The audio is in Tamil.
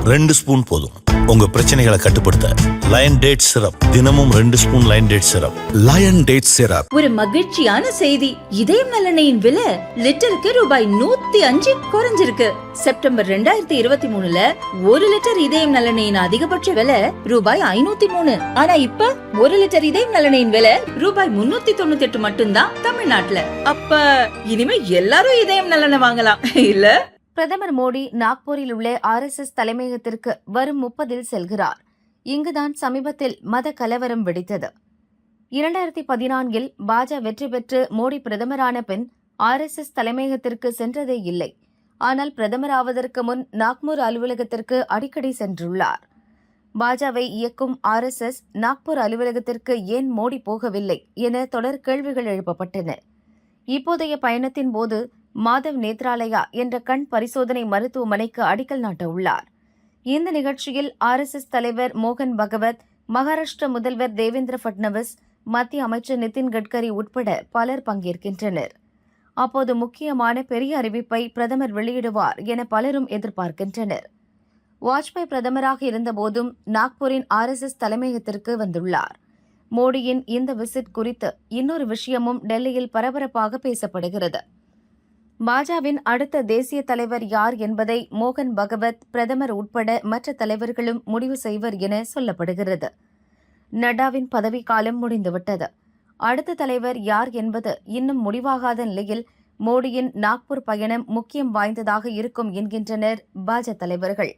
2 ஸ்பூன் போதும் உங்க பிரச்சனைகளை கட்டுப்படுத்த. லயன் டேட் சிரப், தினமும் 2 spoon Lion date syrup. Lion date syrup. ஒரு மகிழ்ச்சியான செய்தி. இதயம் நலனையின் விலை லிட்டருக்கு ரூபாய் 105 குறைஞ்சிருக்கு. செப்டம்பர் 2023ல 1 லிட்டர் இதயம் நலனையின் அதிகபட்ச விலை ரூபாய் 503. ஆனா இப்ப 1 லிட்டர் இதயம் நலனையின் விலை ரூபாய் 398 மட்டும்தான் தமிழ்நாட்டுல. அப்ப இனிமே எல்லாரும் இதயம் நலனை வாங்கலாம் இல்ல? பிரதமர் மோடி நாக்பூரில் உள்ள RSS தலைமையகத்திற்கு வரும் 30இல் செல்கிறார். இங்குதான் சமீபத்தில் மத கலவரம் வெடித்தது. 2014இல் பாஜக வெற்றி பெற்று மோடி பிரதமரான பின் RSS தலைமையகத்திற்கு சென்றதே இல்லை. ஆனால் பிரதமராவதற்கு முன் நாக்பூர் அலுவலகத்திற்கு அடிக்கடி சென்றுள்ளார். பாஜகவை இயக்கும் RSS நாக்பூர் அலுவலகத்திற்கு ஏன் மோடி போகவில்லை என தொடர் கேள்விகள் எழுப்பப்பட்டன. இப்போதைய பயணத்தின் போது மாதவ் நேத்ராலயா என்ற கண் பரிசோதனை மருத்துவமனைக்கு அடிக்கல் நாட்ட உள்ளார். இந்த நிகழ்ச்சியில் RSS தலைவர் மோகன் பகவத், மகாராஷ்டிர முதல்வர் தேவேந்திர பட்னவிஸ், மத்திய அமைச்சர் நிதின் கட்கரி உட்பட பலர் பங்கேற்கின்றனர். அப்போது முக்கியமான பெரிய அறிவிப்பை பிரதமர் வெளியிடுவார் என பலரும் எதிர்பார்க்கின்றனர். வாஜ்பாய் பிரதமராக இருந்தபோதும் நாக்பூரின் RSS தலைமையகத்திற்கு வந்துள்ளார். மோடியின் இந்த விசிட் குறித்து இன்னொரு விஷயமும் டெல்லியில் பரபரப்பாக பேசப்படுகிறது. பாஜகவின் அடுத்த தேசிய தலைவர் யார் என்பதை மோகன் பகவத், பிரதமர் உட்பட மற்ற தலைவர்களும் முடிவு செய்வர் என சொல்லப்படுகிறது. நட்டாவின் பதவிக்காலம் முடிந்துவிட்டது. அடுத்த தலைவர் யார் என்பது இன்னும் முடிவாகாத நிலையில் மோடியின் நாக்பூர் பயணம் முக்கியம் வாய்ந்ததாக இருக்கும் என்கின்றனர் பாஜக தலைவர்கள்.